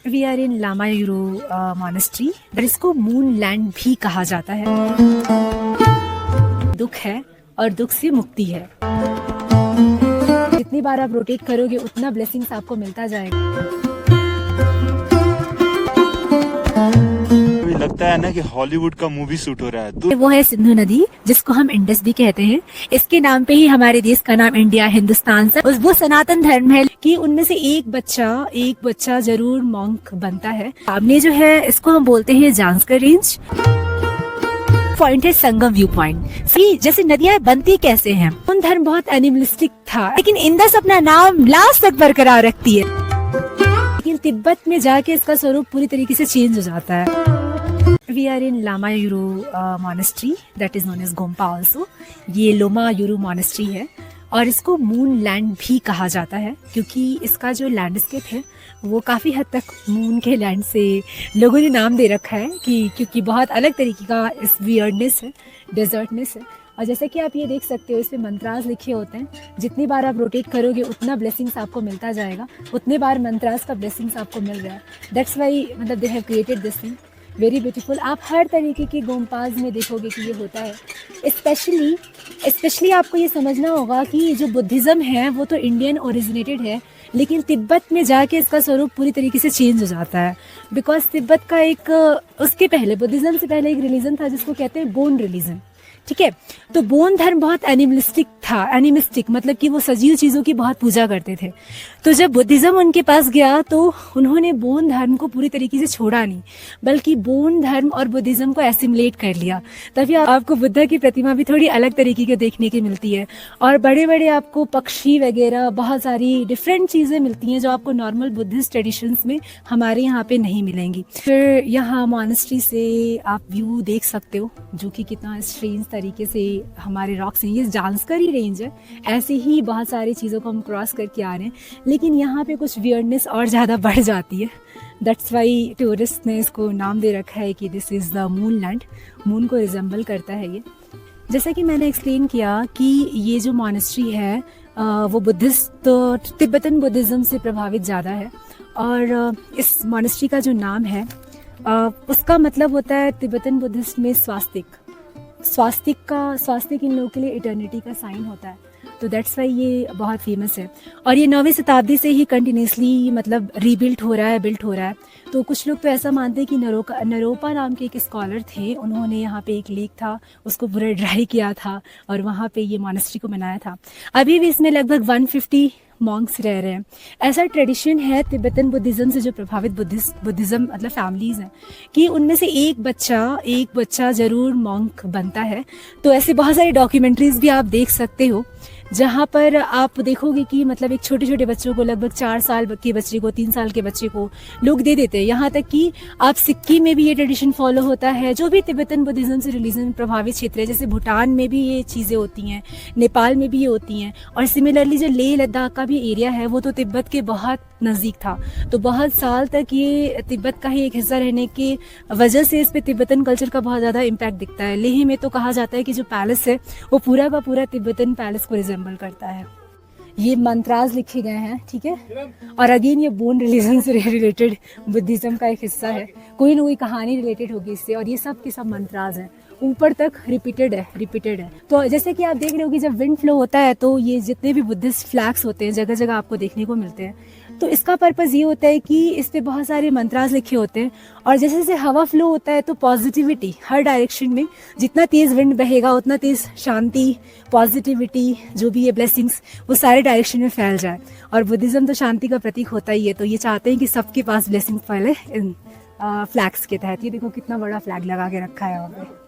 We are in Lamayuru monastery, इसको moon land भी कहा जाता है। दुख है और दुख से मुक्ति है। जितनी बार आप रोटेट करोगे उतना ब्लेसिंग्स आपको मिलता जाएगा। लगता है ना कि हॉलीवुड का मूवी शूट हो रहा है। तो वो है सिंधु नदी, जिसको हम इंडस भी कहते हैं। इसके नाम पे ही हमारे देश का नाम इंडिया, हिंदुस्तान से वो सनातन धर्म है कि उनमें से एक बच्चा जरूर मॉन्क बनता है। सामने जो है इसको हम बोलते हैं जांस्कर रेंज। पॉइंट है संगम व्यू पॉइंट। जैसे नदियां बनती कैसे हैं। उन धर्म बहुत एनिमलिस्टिक था, लेकिन इंडस अपना नाम लास्ट तक बरकरार रखती है। लेकिन तिब्बत में जाके इसका स्वरूप पूरी तरीके से चेंज हो जाता है। We are in Lamayuru monastery, that is known as gompa also. ये लोमायुरू मॉनेस्ट्री है और इसको मून लैंड भी कहा जाता है, क्योंकि इसका जो लैंडस्केप है वो काफ़ी हद तक मून के लैंड से लोगों ने नाम दे रखा है कि क्योंकि बहुत अलग तरीके का इस वियर्डनेस है, डेजर्टनेस है। और जैसे कि आप ये देख सकते हो, इस पे मंत्रास लिखे होते हैं। जितनी बार आप रोटेट करोगे उतना ब्लेसिंग्स आपको मिलता जाएगा, उतने बार मंत्रास का ब्लेसिंग्स आपको मिल रहा है। दैट्स वाई मतलब they have created this thing, very beautiful. आप हर तरीके के गोम्पाज में देखोगे कि ये होता है। स्पेशली आपको ये समझना होगा कि जो बुद्धिज़्म है वो तो इंडियन ओरिजिनेटेड है, लेकिन तिब्बत में जाके इसका स्वरूप पूरी तरीके से चेंज हो जाता है। बिकॉज तिब्बत का एक उसके पहले, बुद्धिज़्म से पहले एक रिलीजन था जिसको कहते हैं बोन रिलीजन। ठीक है, तो बोन धर्म बहुत एनिमलिस्टिक था। एनिमिस्टिक मतलब कि वो सजीव चीज़ों की बहुत पूजा करते थे। तो जब बुद्धिज़्म उनके पास गया तो उन्होंने बोन धर्म को पूरी तरीके से छोड़ा नहीं, बल्कि बोन धर्म और बुद्धिज़्म को एसिमुलेट कर लिया। तभी आपको बुद्धा की प्रतिमा भी थोड़ी अलग तरीके की देखने की मिलती है, और बड़े बड़े आपको पक्षी वगैरह बहुत सारी डिफरेंट चीज़ें मिलती हैं जो आपको नॉर्मल बुद्धिस्ट ट्रेडिशंस में हमारे यहाँ पे नहीं मिलेंगी। फिर यहाँ मॉनेस्ट्री से आप व्यू देख सकते हो, जो कि कितना स्ट्रेंज तरीके से हमारे रॉक्स हैं। ये जांस्कर ही रेंज है, ऐसे ही बहुत सारी चीज़ों को हम क्रॉस करके आ रहे हैं, लेकिन यहाँ पे कुछ वियर्डनेस और ज़्यादा बढ़ जाती है। दैट्स वाई टूरिस्ट ने इसको नाम दे रखा है कि this is the moon land. Moon को रिजेंबल करता है ये। जैसा कि मैंने एक्सप्लेन किया कि ये जो मॉनेस्ट्री है वो बुद्धिस्ट, तिब्बतन बुद्धिज़्म से प्रभावित ज़्यादा है। और इस मॉनेस्ट्री का जो नाम है उसका मतलब होता है तिब्बतन बुद्धिस्ट में स्वास्तिक। स्वास्तिक इन लोगों के लिए इटर्निटी का साइन होता है, तो दैट्स वाई ये बहुत फेमस है। और ये 9वीं शताब्दी से ही कंटिन्यूसली मतलब बिल्ट हो रहा है। तो कुछ लोग तो ऐसा मानते हैं कि नरोपा नाम के एक स्कॉलर थे, उन्होंने यहाँ पे एक लेक था उसको पूरा ड्राई किया था और वहाँ पे ये मॉनेस्ट्री को बनाया था। अभी भी इसमें लगभग 150 मॉन्क्स रह रहे हैं। ऐसा ट्रेडिशन है तिब्बतन बुद्धिज़्म से जो प्रभावित बुद्धिज़्म मतलब फैमिलीज़ हैं कि उनमें से एक बच्चा जरूर मॉन्क बनता है। तो ऐसे बहुत सारी डॉक्यूमेंट्रीज भी आप देख सकते हो, जहाँ पर आप देखोगे कि मतलब एक छोटे बच्चों को, लगभग 4 साल के बच्चे को, 3 साल के बच्चे को लोग दे देते हैं। यहाँ तक कि आप सिक्किम में भी ये ट्रेडिशन फॉलो होता है, जो भी तिब्बतन बुद्धिज़्म से रिलीजन प्रभावित क्षेत्र है। जैसे भूटान में भी ये चीज़ें होती हैं, नेपाल में भी ये होती हैं। और सिमिलरली जो लेह लद्दाख का भी एरिया है वो तो तिब्बत के बहुत नज़दीक था, तो बहुत साल तक ये तिब्बत का ही एक हिस्सा रहने की वजह से इस पे तिब्बतन कल्चर का बहुत ज़्यादा इम्पैक्ट दिखता है। लेह में तो कहा जाता है कि जो पैलेस है वो पूरा का पूरा तिब्बतन पैलेस को रिजेंबल करता है। ये मंत्रास लिखे गए हैं, ठीक है। और अगेन ये बोन रिलीजन से रिलेटेड बुद्धिज्म का एक हिस्सा है, कोई ना कोई कहानी रिलेटेड होगी इससे। और ये सब के सब मंत्रास हैं, ऊपर तक रिपीटेड है। तो जैसे कि आप देख रहे हो कि जब विंड फ्लो होता है तो ये जितने भी बुद्धिस्ट फ्लैग्स होते हैं जगह जगह आपको देखने को मिलते हैं। तो इसका पर्पज़ ये होता है कि इस पे बहुत सारे मंत्रास लिखे होते हैं, और जैसे जैसे हवा फ्लो होता है तो पॉजिटिविटी हर डायरेक्शन में, जितना तेज़ विंड बहेगा उतना तेज़ शांति, पॉजिटिविटी, जो भी ये ब्लेसिंग्स वो सारे डायरेक्शन में फैल जाए। और बुद्धिज़्म तो शांति का प्रतीक होता ही है, तो ये चाहते हैं कि सबके पास ब्लेसिंग्स फैले इन फ्लैग्स के तहत। ये देखो कितना बड़ा फ्लैग लगा के रखा है वहाँ पे।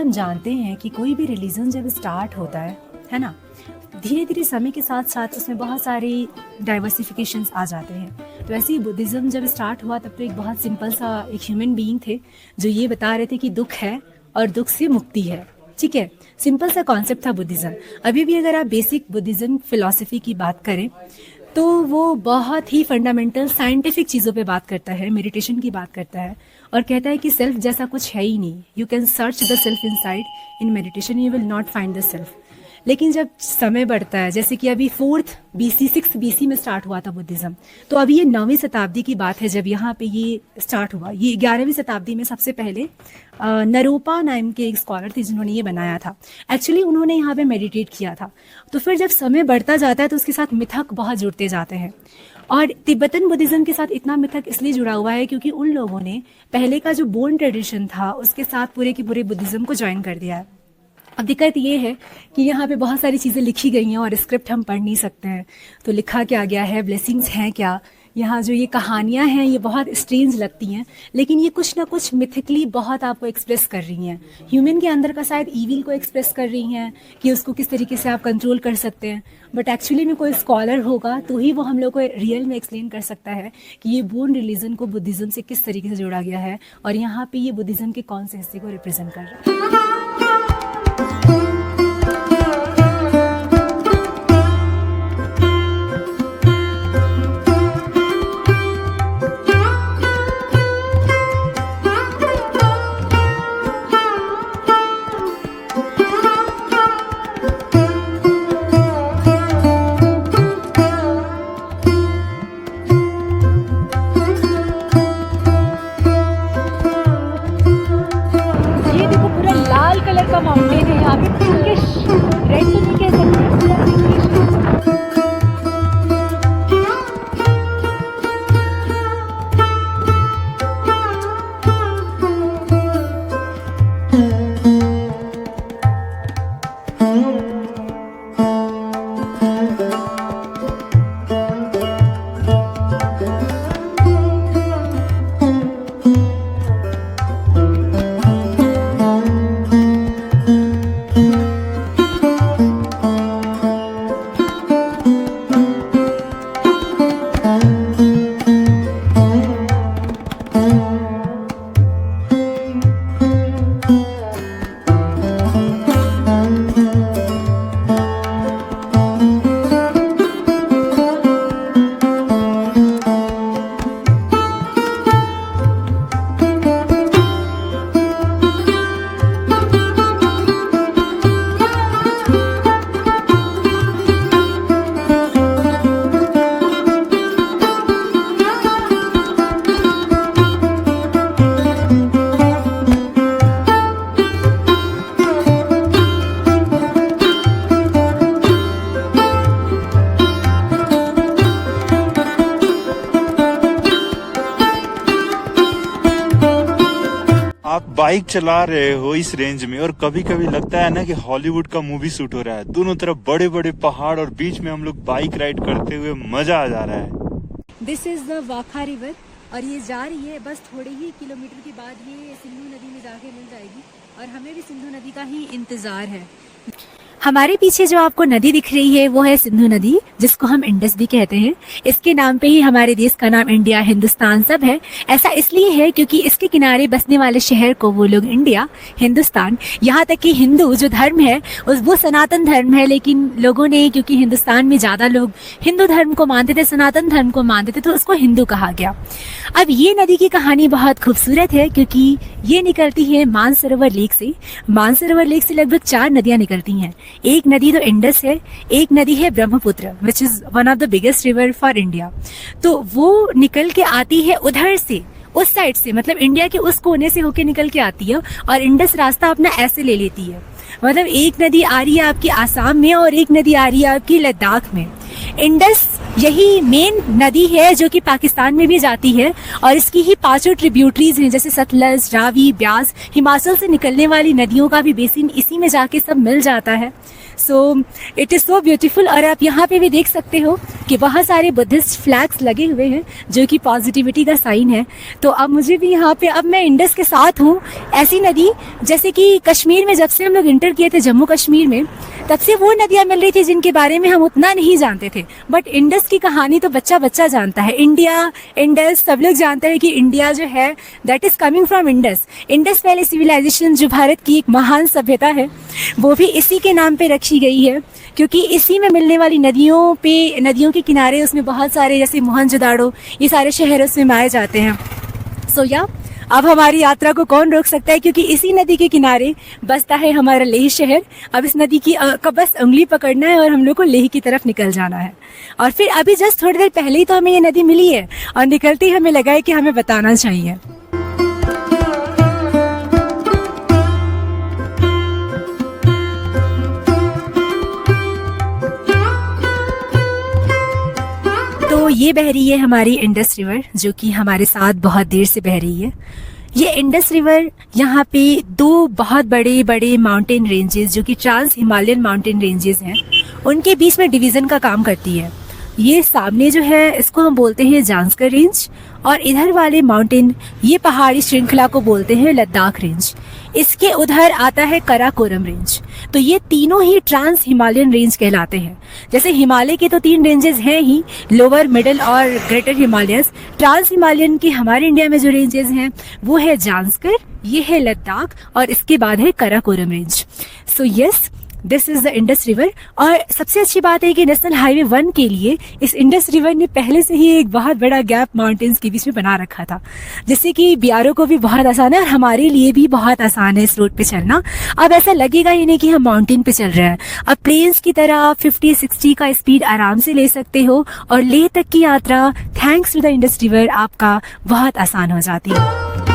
जानते हैं कि कोई भी रिलीजन जब स्टार्ट होता है ना, धीरे धीरे समय के साथ साथ उसमें बहुत सारे डाइवर्सिफिकेशंस आ जाते हैं। तो ऐसे ही बुद्धिज़्म जब स्टार्ट हुआ तब तो एक बहुत सिंपल सा एक ह्यूमन बीइंग थे जो ये बता रहे थे कि दुख है और दुख से मुक्ति है। ठीक है, सिंपल सा कॉन्सेप्ट था बुद्धिज़्म। अभी भी अगर आप बेसिक बुद्धिज़्म फिलॉसफी की बात करें तो वो बहुत ही फंडामेंटल साइंटिफिक चीज़ों पे बात करता है, मेडिटेशन की बात करता है और कहता है कि सेल्फ जैसा कुछ है ही नहीं। You can search the self inside, in meditation you will not find the self. लेकिन जब समय बढ़ता है, जैसे कि अभी 4th BC 6th BC में स्टार्ट हुआ था बुद्धिज़्म, तो अभी ये 9वीं शताब्दी की बात है जब यहाँ पे ये स्टार्ट हुआ। ये 11वीं शताब्दी में सबसे पहले नरोपा नाम के एक स्कॉलर थे जिन्होंने ये बनाया था। एक्चुअली उन्होंने यहाँ पे मेडिटेट किया था। तो फिर जब समय बढ़ता जाता है तो उसके साथ मिथक बहुत जुड़ते जाते हैं और तिब्बतन बुद्धिज़्म के साथ इतना मिथक इसलिए जुड़ा हुआ है क्योंकि उन लोगों ने पहले का जो बोर्न ट्रेडिशन था उसके साथ पूरे की पूरे बुद्धिज़्म को ज्वाइन कर दिया है। अब दिक्कत ये है कि यहाँ पे बहुत सारी चीज़ें लिखी गई हैं और स्क्रिप्ट हम पढ़ नहीं सकते हैं। तो लिखा क्या गया है, ब्लेसिंग्स हैं क्या, यहाँ जो ये कहानियाँ हैं ये बहुत स्ट्रेंज लगती हैं, लेकिन ये कुछ ना कुछ मिथिकली बहुत आपको एक्सप्रेस कर रही हैं। ह्यूमन के अंदर का शायद ईविल को एक्सप्रेस कर रही हैं कि उसको किस तरीके से आप कंट्रोल कर सकते हैं। बट एक्चुअली में कोई स्कॉलर होगा तो ही वो हम लोग को रियल में एक्सप्लेन कर सकता है कि ये बोर्न रिलीजन को बुद्धिज़्म से किस तरीके से जोड़ा गया है और यहाँ पे ये बुद्धिज़्म के कौन से हिस्से को रिप्रेजेंट कर रहा है। का माउंटेन है यहाँ पे, पिंकिश रेड तो नहीं कह सकते, पूरा पिंकिश है। आप बाइक चला रहे हो इस रेंज में और कभी कभी लगता है ना कि हॉलीवुड का मूवी शूट हो रहा है। दोनों तरफ बड़े बड़े पहाड़ और बीच में हम लोग बाइक राइड करते हुए मजा आ जा रहा है। This is the Wakha river और ये जा रही है, बस थोड़े ही किलोमीटर के बाद ये सिंधु नदी में जाके मिल जाएगी और हमें भी सिंधु नदी का ही इंतजार है। हमारे पीछे जो आपको नदी दिख रही है वो है सिंधु नदी, जिसको हम इंडस भी कहते हैं। इसके नाम पे ही हमारे देश का नाम इंडिया, हिंदुस्तान सब है। ऐसा इसलिए है क्योंकि इसके किनारे बसने वाले शहर को वो लोग इंडिया, हिंदुस्तान, यहाँ तक कि हिंदू जो धर्म है वो सनातन धर्म है, लेकिन लोगों ने क्योंकि हिंदुस्तान में ज़्यादा लोग हिंदू धर्म को मानते थे, सनातन धर्म को मानते थे, तो उसको हिंदू कहा गया। अब ये नदी की कहानी बहुत खूबसूरत है क्योंकि ये निकलती है मानसरोवर लेक से। मानसरोवर लेक से लगभग 4 नदियाँ निकलती हैं। एक नदी तो इंडस है, एक नदी है Brahmaputra, which is one of the biggest river for India. तो वो निकल के आती है उधर से, उस साइड से, मतलब इंडिया के उस कोने से होके निकल के आती है और इंडस रास्ता अपना ऐसे ले लेती है। मतलब एक नदी आ रही है आपकी आसाम में और एक नदी आ रही है आपकी लद्दाख में। इंडस यही मेन नदी है जो कि पाकिस्तान में भी जाती है और इसकी ही 5 ट्रिब्यूटरीज हैं, जैसे सतलज, रावी, ब्यास। हिमाचल से निकलने वाली नदियों का भी बेसिन इसी में जाके सब मिल जाता है। So it is so beautiful. और आप यहाँ पे भी देख सकते हो कि बहुत सारे बुद्धिस्ट फ्लैग्स लगे हुए हैं जो कि पॉजिटिविटी का साइन है। तो अब मुझे भी यहाँ पे, अब मैं इंडस के साथ हूँ। ऐसी नदी जैसे कि कश्मीर में जब से हम लोग इंटर किए थे जम्मू कश्मीर में, तब से वो नदियां मिल रही थी जिनके बारे में हम उतना नहीं जानते थे। बट इंडस की कहानी तो बच्चा बच्चा जानता है। इंडिया, इंडस, सब लोग जानते हैं कि इंडिया जो है that is coming from Indus. Indus valley civilization जो भारत की एक महान सभ्यता है, वो भी इसी के नाम पे रखी गई है, क्योंकि इसी में मिलने वाली नदियों के किनारे उसमें बहुत सारे, जैसे मोहनजोदाड़ो, ये सारे शहर उसमें माए जाते हैं। सो अब हमारी यात्रा को कौन रोक सकता है, क्योंकि इसी नदी के किनारे बसता है हमारा लेह शहर। अब इस नदी की का बस उंगली पकड़ना है और हम लोग को लेह की तरफ निकल जाना है। और फिर अभी जस्ट थोड़ी देर पहले ही तो हमें ये नदी मिली है और निकलते ही हमें लगा है कि हमें बताना चाहिए। तो ये बह रही है हमारी इंडस रिवर, जो कि हमारे साथ बहुत देर से बह रही है। ये इंडस रिवर यहाँ पे दो बहुत बड़े बड़े माउंटेन रेंजेस, जो कि ट्रांस हिमालयन माउंटेन रेंजेस हैं, उनके बीच में डिवीज़न का काम करती है। ये सामने जो है इसको हम बोलते हैं जांस्कर रेंज, और इधर वाले माउंटेन, ये पहाड़ी श्रृंखला को बोलते हैं लद्दाख रेंज। इसके उधर आता है कराकोरम रेंज। तो ये तीनों ही ट्रांस हिमालयन रेंज कहलाते हैं। जैसे हिमालय के तो 3 रेंजेस हैं ही, लोअर, मिडिल और ग्रेटर हिमालयस। ट्रांस हिमालयन की हमारे इंडिया में जो रेंजेस हैं वो है जांस्कर, ये है लद्दाख, और इसके बाद है Karakoram range. So yes, this is the Indus river. और सबसे अच्छी बात है कि नेशनल हाईवे 1 के लिए इस इंडस रिवर ने पहले से ही एक बहुत बड़ा गैप माउंटेन्स के बीच में बना रखा था, जिससे कि बीआरओ को भी बहुत आसान है और हमारे लिए भी बहुत आसान है इस रोड पे चलना। अब ऐसा लगेगा ही नहीं कि हम माउंटेन पे चल रहे हैं। अब प्लेन्स की तरह 50-60 का स्पीड आराम से ले सकते हो, और लेह तक की यात्रा thanks to the Indus river आपका बहुत आसान हो जाती है।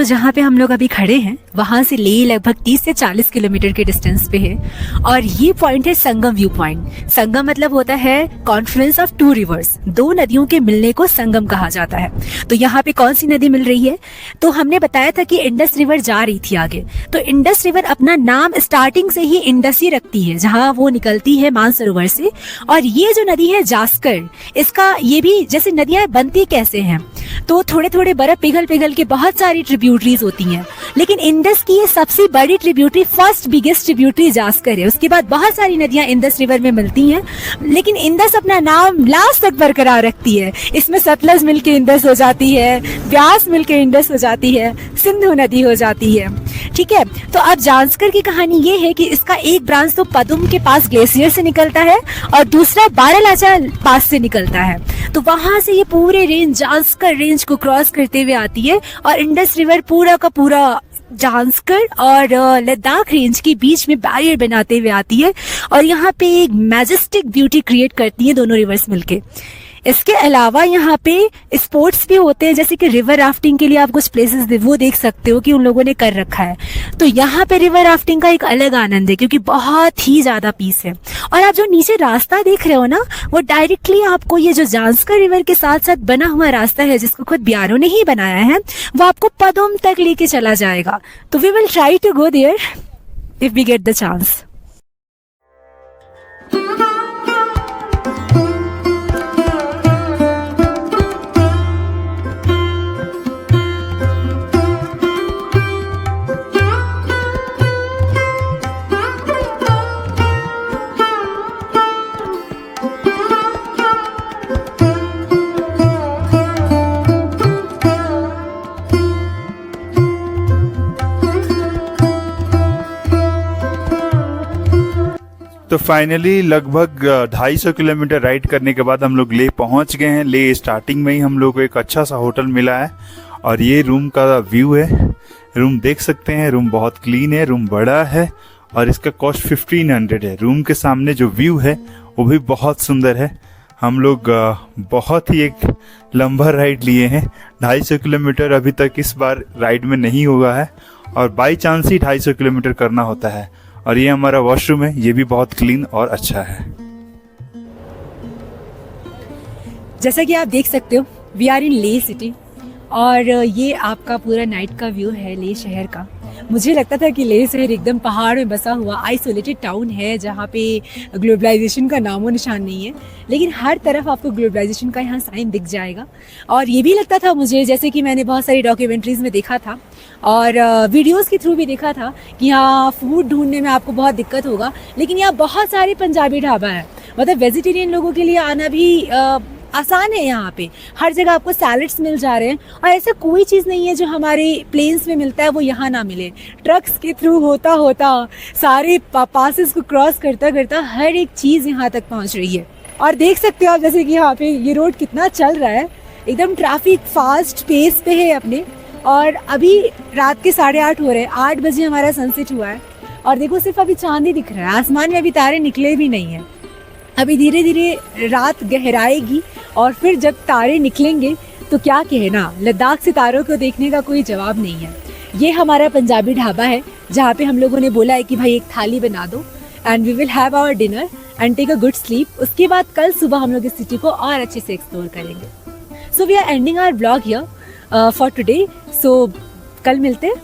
जहाँ पे हम लोग अभी खड़े हैं वहां से लेह लगभग 30 से 40 किलोमीटर के डिस्टेंस पे है, और ये पॉइंट है संगम व्यू पॉइंट। संगम मतलब होता है कॉन्फ्लुएंस ऑफ 2 रिवर्स, 2 नदियों के मिलने को संगम कहा जाता है। तो यहाँ पे कौन सी नदी मिल रही है? तो हमने बताया था कि इंडस रिवर जा रही थी आगे। तो इंडस रिवर अपना नाम स्टार्टिंग से ही इंडस ही रखती है, जहाँ वो निकलती है मानसरोवर से। और ये जो नदी है जास्कर, इसका ये भी, जैसे नदियां बनती कैसे हैं, तो थोड़े थोड़े बर्फ पिघल पिघल के बहुत सारी ट्रिब्यूटरीज होती हैं, लेकिन इंडस की ये सबसे बड़ी tributary, first biggest tributary Zanskar है। उसके बाद बहुत सारी नदियां इंडस रिवर में मिलती हैं, लेकिन इंडस अपना नाम लास्ट तक बरकरार रखती है। इसमें सतलज मिलके इंडस हो जाती है, व्यास मिलके इंडस हो जाती है, सिंधु नदी हो जाती है। ठीक है, तो अब जांस्कर की कहानी ये है कि इसका एक ब्रांच तो पदुम के पास ग्लेशियर से निकलता है और दूसरा बारालाचा पास से निकलता है। तो वहां से ये पूरे रेंज, जांस्कर रेंज को क्रॉस करते हुए आती है, और इंडस रिवर पूरा का पूरा जांस्कर और लद्दाख रेंज के बीच में बैरियर बनाते हुए आती है, और यहाँ पे एक मैजेस्टिक ब्यूटी क्रिएट करती है दोनों रिवर्स मिलके। इसके अलावा यहाँ पे स्पोर्ट्स भी होते हैं, जैसे कि रिवर राफ्टिंग के लिए आप कुछ प्लेसेस वो देख सकते हो कि उन लोगों ने कर रखा है। तो यहाँ पे रिवर राफ्टिंग का एक अलग आनंद है, क्योंकि बहुत ही ज्यादा पीस है। और आप जो नीचे रास्ता देख रहे हो ना, वो डायरेक्टली आपको ये जो जांस्कर रिवर के साथ साथ बना हुआ रास्ता है, जिसको खुद बीआरओ ने ही बनाया है, वो आपको पदुम तक लेके चला जाएगा। तो we will try to go there if we get the chance. तो फाइनली लगभग 250 किलोमीटर राइड करने के बाद हम लोग लेह पहुंच गए हैं। लेह स्टार्टिंग में ही हम लोग को एक अच्छा सा होटल मिला है, और ये रूम का व्यू है। रूम देख सकते हैं, रूम बहुत क्लीन है, रूम बड़ा है, और इसका कॉस्ट 1500 है। रूम के सामने जो व्यू है वो भी बहुत सुंदर है। हम लोग बहुत ही एक लंबा राइड लिए हैं, 250 किलोमीटर अभी तक इस बार राइड में नहीं हुआ है और बाई चांस ही 250 किलोमीटर करना होता है। और ये हमारा वॉशरूम है, ये भी बहुत क्लीन और अच्छा है। जैसा कि आप देख सकते हो वी आर इन ले सिटी और ये आपका पूरा नाइट का व्यू है ले शहर का। मुझे लगता था कि ले शहर एकदम पहाड़ में बसा हुआ आइसोलेटेड टाउन है जहाँ पे ग्लोबलाइजेशन का नामो निशान नहीं है, लेकिन हर तरफ आपको ग्लोबलाइजेशन का यहाँ साइन दिख जाएगा। और ये भी लगता था मुझे, जैसे कि मैंने बहुत सारी डॉक्यूमेंट्रीज में देखा था और वीडियोस के थ्रू भी देखा था कि यहाँ फूड ढूंढने में आपको बहुत दिक्कत होगा, लेकिन यहाँ बहुत सारे पंजाबी ढाबा है। मतलब वेजिटेरियन लोगों के लिए आना भी आसान है। यहाँ पे हर जगह आपको सैलड्स मिल जा रहे हैं और ऐसा कोई चीज़ नहीं है जो हमारे प्लेन्स में मिलता है वो यहाँ ना मिले। ट्रक्स के थ्रू होता होता सारे पासेस को क्रॉस करता करता हर एक चीज़ यहाँ तक पहुँच रही है। और देख सकते हो आप जैसे कि यहाँ पे ये रोड कितना चल रहा है, एकदम ट्रैफिक फास्ट पेस पे है अपने। और अभी रात के 8:30 हो रहे हैं, 8 बजे हमारा सनसेट हुआ है और देखो सिर्फ अभी चांद ही दिख रहा है, आसमान में अभी तारे निकले भी नहीं हैं। अभी धीरे धीरे रात गहराएगी और फिर जब तारे निकलेंगे तो क्या कहना, लद्दाख से तारों को देखने का कोई जवाब नहीं है। ये हमारा पंजाबी ढाबा है जहाँ पे हम लोगों ने बोला है कि भाई एक थाली बना दो and we will have our dinner and take a good sleep. उसके बाद कल सुबह हम लोग इस सिटी को और अच्छे से एक्सप्लोर करेंगे। So we are ending our blog here for today. So कल मिलते हैं।